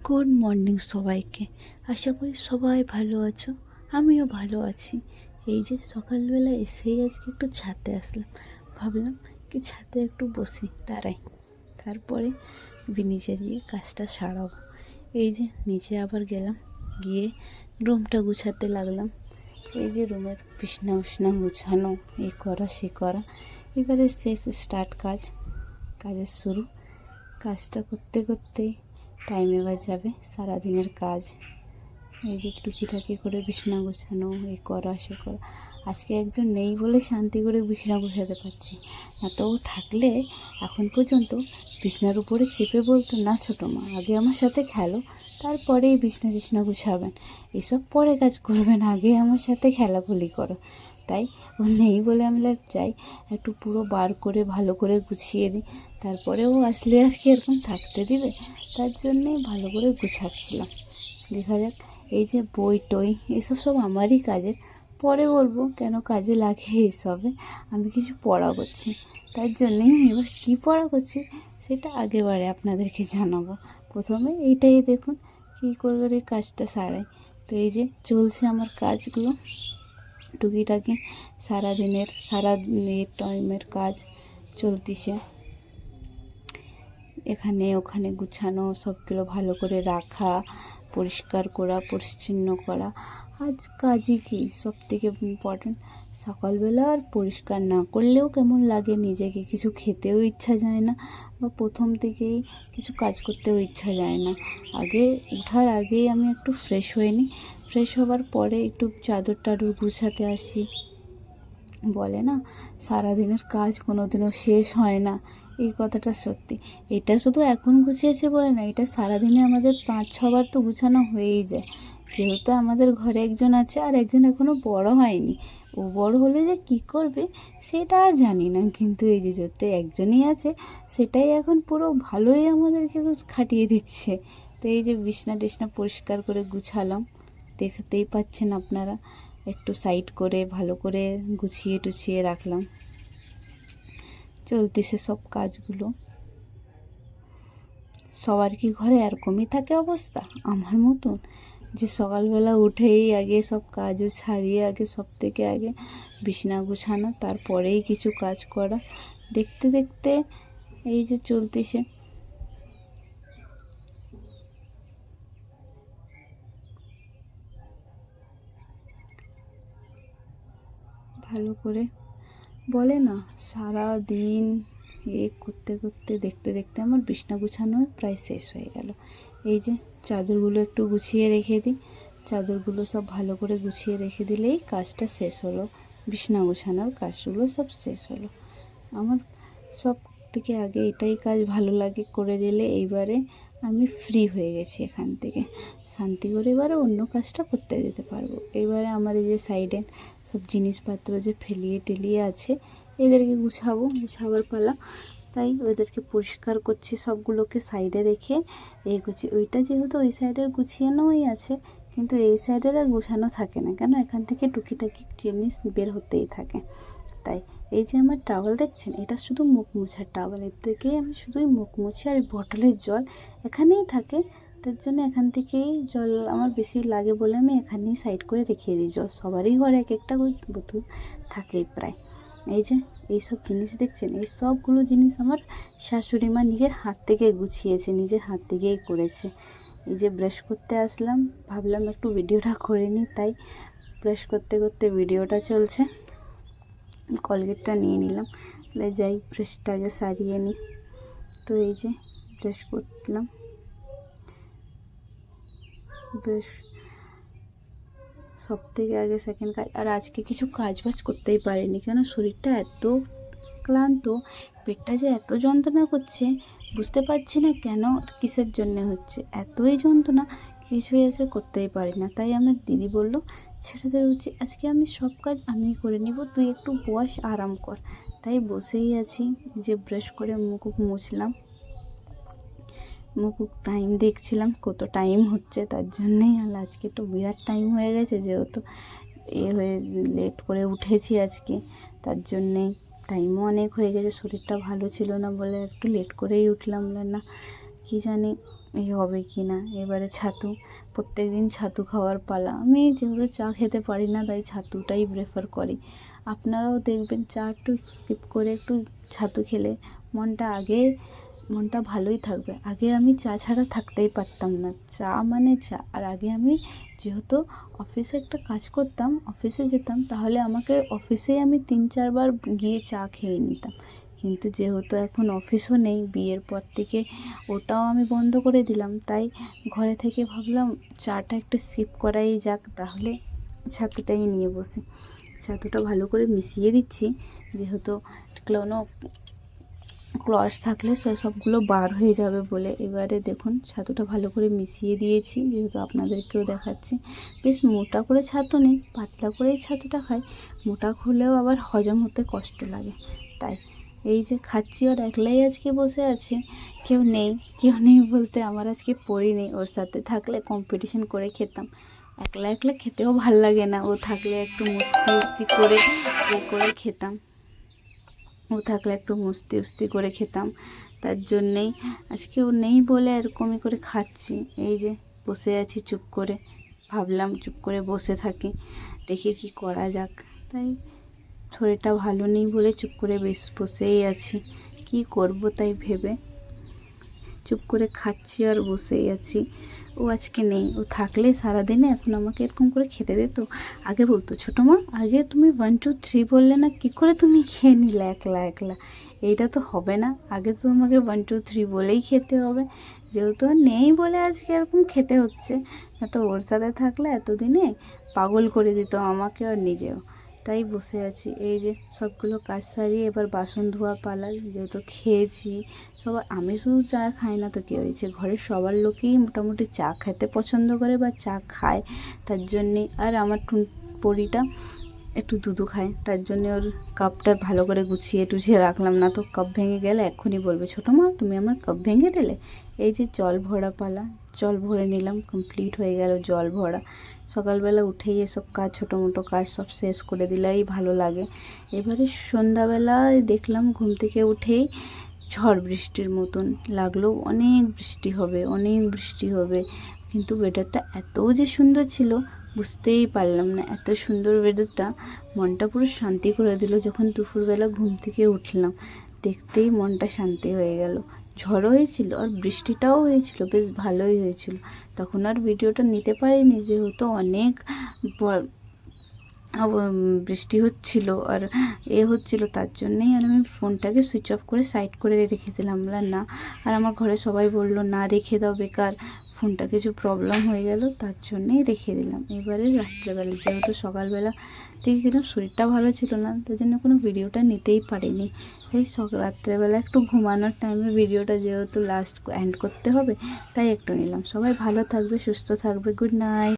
Good morning সবাইকে। আশা করি সবাই ভালো আছো, আমিও ভালো আছি। এই যে সকালবেলা এসেই আজকে একটু ছাদে আসলাম, ভাবলাম কি ছাদে একটু বসি দাঁড়াই, তারপরে নিচে গিয়ে কাজটা সারাবো। এই যে নিচে আবার গেলাম, গিয়ে রুমটা গুছাতে লাগলাম। এই যে রুমের বিছনা উছনা গুছানো, এই করা সে করা, এবারে শেষ স্টার্ট কাজের শুরু। কাজটা করতে করতেই টাইম এবার যাবে সারাদিনের কাজ। এই যে টুকিটাকি করে বিছানা গোছানো, এই করা সে করা। আজকে একজন নেই বলে শান্তি করে বিছানা গোছাতে পারছি, না তো থাকলে এখন পর্যন্ত বিছানার উপরে চেপে বলতো, না ছোটো মা আগে আমার সাথে খেলো, তারপরেই বিছনা গুছাবেন, এসব পরে কাজ করবেন, আগে আমার সাথে খেলাখুলি করো। তাই ও নেই বলে আমি যাই একটু পুরো বার করে ভালো করে গুছিয়ে দিই, তারপরে ও আসলে আর কি এরকম থাকতে দিবে, তার জন্যে ভালো করে গুছাচ্ছিলাম। দেখা যাক, এই যে বই টই এসব সব আমারই কাজের, পরে বলবো কেন কাজে লাগে এইসবে। আমি কিছু পড়া করছি, তার জন্যেই এবার কী পড়া করছি সেটা আগেবারে আপনাদেরকে জানাবো। প্রথমে এইটাই দেখুন কী করে কাজটা সারাই। তো এই যে চলছে আমার কাজগুলো, টুকিটাকি সারা টাইমের কাজ চলতিছে। এখানে ওখানে গুছানো, সবগুলো ভালো করে রাখা, পরিষ্কার করা, পরিচ্ছন্ন করা। আজ কাজই কি সব থেকে ইম্পর্ট্যান্ট। সকালবেলা আর পরিষ্কার না করলেও কেমন লাগে, নিজেকে কিছু খেতেও ইচ্ছা যায় না, বা প্রথম থেকেই কিছু কাজ করতেও ইচ্ছা যায় না। আগে ওঠার আগেই আমি একটু ফ্রেশ হয়ে নিই, ফ্রেশ হবার পরে একটু চাদর টাদর গুছাতে আসি। বলে না সারাদিনের কাজ কোনো দিনও শেষ হয় না, এই কথাটা সত্যি। এটা শুধু এখন গুছিয়েছে বলে না, এটা সারাদিনে আমাদের 5-6 বার তো গুছানো হয়েই যায়। যেহেতু আমাদের ঘরে একজন আছে আর একজন এখনও বড় হয়নি, ও বড় হলে যে কী করবে সেটা আর জানি না, কিন্তু এই যে যত একজনই আছে সেটাই এখন পুরো ভালোই আমাদেরকে খাটিয়ে দিচ্ছে। তো এই যে বিছনা টিছনা পরিষ্কার করে গুছালাম, দেখতেই পাচ্ছেন আপনারা, একটু সাইড করে ভালো করে গুছিয়ে টুছিয়ে রাখলাম। চলতেছে সব কাজগুলো। সবার কি ঘরে এরকমই থাকে অবস্থা আমার মতন, যে সকালবেলা উঠেই আগে সব কাজও ছাড়িয়ে আগে সব থেকে আগে বিছানা গুছানো, তারপরেই কিছু কাজ করা। দেখতে দেখতে এই যে চলতেছে। ভালো করে বলে না সারা দিন করতে করতে দেখতে দেখতে আমার বিছানা গুছানো প্রায় শেষ হয়ে গেল। এই যে চাদরগুলো একটু গুছিয়ে রেখে দিই, চাদরগুলো সব ভালো করে গুছিয়ে রেখে দিলেই কাজটা শেষ হলো, বিছানা গুছানোর কাজগুলো সব শেষ হলো। আমার সব থেকে আগে এটাই কাজ ভালো লাগে করে দিলে, এইবারে আমি ফ্রি হয়ে গেছি এখান থেকে, শান্তি করে এবারে অন্য কাজটা করতে যেতে পারবো। এবারে আমার এই যে সাইডে সব জিনিসপত্র যে ফেলিয়ে টেলিয়ে আছে, এদেরকে গুছাবার পালা। তাই ওদেরকে পরিষ্কার করছি, সবগুলোকে সাইডে রেখে এই করছি। ওইটা যেহেতু ওই সাইডের গুছিয়ে নেওয়াই আছে, কিন্তু এই সাইডের আর গুছানো থাকে না, কেন এখান থেকে টুকিটাকি জিনিস বের হতেই থাকে। তাই এই যে আমার টাওয়াল দেখছেন, এটা শুধু মুখ মোছার টাওয়াল, এর থেকেই আমি শুধুই মুখ মুছি, আর বোতলের জল এখানেই থাকে, তার জন্য এখান থেকেই জল আমার বেশি লাগে বলে আমি এখানেই সাইড করে রেখে দিই। জল সবারই ঘরে এক একটা বোতল থাকেই প্রায়। এই যে এইসব জিনিস দেখছেন, এই সবগুলো জিনিস আমার শাশুড়ি মা নিজের হাত থেকে গুছিয়েছে, নিজের হাত থেকেই করেছে। এই যে ব্রাশ করতে আসলাম, ভাবলাম একটু ভিডিওটা করে নিই, তাই ব্রাশ করতে করতে ভিডিওটা চলছে। কলগেটটা নিয়ে নিলাম, তাহলে যাই ব্রাশটা আগে সারিয়ে নিই। তো এই যে ব্রাশ করলাম, ব্রাশ সব থেকে আগে সেকেন্ড কাজ। আর আজকে কিছু কাজ বাজ করতেই পারিনি, কেন শরীরটা এত ক্লান্ত, পেটটা যে এত যন্ত্রণা করছে, বুঝতে পারছি না কেন, কিসের জন্য হচ্ছে এতই যন্ত্রণা, কিছুই এসে করতেই পারি না। তাই আমার দিদি বলল ছেলেদের উচিত আজকে আমি সব কাজ আমি করে নিব, তুই একটু বস আরাম কর। তাই বসেই আছি, যে ব্রাশ করে মুখ মুছলাম, মুখ টাইম দেখছিলাম কত টাইম হচ্ছে, তার জন্যেই। আর আজকে একটু বিরাট টাইম হয়ে গেছে, যেহেতু লেট করে উঠেছি আজকে, তার জন্যেই টাইমও অনেক হয়ে গেছে। শরীরটা ভালো ছিল না বলে একটু লেট করেই উঠলাম, না কি জানি হবে কি না। এবারে ছাতু, প্রত্যেক দিন ছাতু খাওয়ার পালা। আমি যেহেতু চা খেতে পারি না তাই ছাতুটাই প্রেফার করি। আপনারাও দেখবেন চা একটু স্কিপ করে একটু ছাতু খেলে মনটা ভালোই থাকবে। আগে আমি চা ছাড়া থাকতেই পারতাম না, চা মানে চা। আর আগে আমি যেহেতু অফিসে একটা কাজ করতাম, অফিসে যেতাম, তাহলে আমাকে অফিসেই আমি 3-4 বার গিয়ে চা খেয়ে নিতাম। কিন্তু যেহেতু এখন অফিসও নেই, বিয়ের পর থেকে ওটাও আমি বন্ধ করে দিলাম, তাই ঘরে থেকে ভাবলাম চাটা একটু স্কিপ করাই যাক, তাহলে ছাতুটাই নিয়ে বসি। ছাতুটা ভালো করে মিশিয়ে দিচ্ছি, যেহেতু কোনো ক্লস থাকলে সবগুলো বার হয়ে যাবে বলে। এবারে দেখুন ছাতুটা ভালো করে মিশিয়ে দিয়েছি, যেহেতু আপনাদেরকেও দেখাচ্ছি। বেশ মোটা করে ছাতু নেই, পাতলা করেই ছাতুটা খাই। মোটা হলেও আবার হজম হতে কষ্ট লাগে, তাই এই যে খাচ্ছি। আর একলাই আজকে বসে আছি, কেউ নেই বলতে আমার আজকে পড়ি নেই। ওর সাথে থাকলে কম্পিটিশন করে খেতাম, একলা খেতেও ভাল লাগে না। ও থাকলে একটু মস্তি করে খেতাম, মস্তি করে খেতাম। তার জন্যেই আজকে ও নেই বলে এরকমই করে খাচ্ছি। এই যে বসে আছি চুপ করে, ভাবলাম চুপ করে বসে থাকি, দেখি কি করা যাক। তাই শরীরটা ভালো নেই বলে চুপ করে বসেই আছি, কি করব তাই ভেবে চুপ করে খাচ্ছি আর বসেই আছি। ও আজকে নেই, ও থাকলে সারাদিনে এখন আমাকে এরকম করে খেতে দিত। আগে বলতো, ছোটো মা আগে তুমি 1 2 3 বললে না, কী করে তুমি খেয়ে নিলে একলা। এইটা তো হবে না, আগে তো আমাকে 1 2 3 বলেই খেতে হবে। যেহেতু নেই বলে আজকে এরকম খেতে হচ্ছে, না তো ওর সাথে থাকলে এতদিনে পাগল করে দিত আমাকে আর নিজেও। তাই বসে আছি। এই যে সবগুলো কাজ সারিয়ে এবার বাসন ধোয়া পালা, যেহেতু খেয়েছি সবাই। আমি শুধু চা খাই না তো কী হয়েছে, ঘরের সবার লোকেই মোটামুটি চা খেতে পছন্দ করে বা চা খায়। তার জন্যে আর আমার পরিটা একটু দুধু খায়, তার জন্যে ওর কাপটা ভালো করে গুছিয়ে রাখলাম, না তো কাপ ভেঙে গেলে এক্ষুনি বলবে, ছোটো মা তুমি আমার কাপ ভেঙে দিলে। এই যে জল ভরা পালা, জল ভরে নিলাম, কমপ্লিট হয়ে গেল জল ভরা। সকালবেলা উঠেই এসব কাজ, ছোটো মোটো কাজ সব শেষ করে দিলেই ভালো লাগে। এবারে সন্ধ্যাবেলায় দেখলাম ঘুম থেকে উঠেই ঝড় বৃষ্টির মতন লাগলো, অনেক বৃষ্টি হবে। কিন্তু ওয়েদারটা এত যে সুন্দর ছিল বুঝতেই পারলাম না। এত সুন্দর ওয়েদারটা মনটা পুরো শান্তি করে দিল। যখন দুপুরবেলা ঘুম থেকে উঠলাম, দেখতেই মনটা শান্তি হয়ে গেল। ঝড়ও হয়েছিল আর বৃষ্টিটাও হয়েছিল, বেশ ভালোই হয়েছিল। তখন আর ভিডিওটা নিতে পারিনি, যেহেতু অনেক বৃষ্টি হচ্ছিল আর হচ্ছিল, তার জন্যেই আর আমি ফোনটাকে সুইচ অফ করে সাইড করে রেখে দিলাম না। আর আমার ঘরে সবাই বললো না রেখে দাও, বেকার ফোনটা কিছু প্রবলেম হয়ে গেল, তার জন্যেই রেখে দিলাম। এবারে রাত্রেবেলা, যেহেতু সকালবেলা থেকে গেলাম, শরীরটা ভালো ছিল না, তার জন্য কোনো ভিডিওটা নিতেই পারিনি। এই রাত্রেবেলা একটু ঘুমানোর টাইমে ভিডিওটা যেহেতু লাস্ট এন্ড করতে হবে, তাই একটু নিলাম। সবাই ভালো থাকবে, সুস্থ থাকবে, গুড নাইট।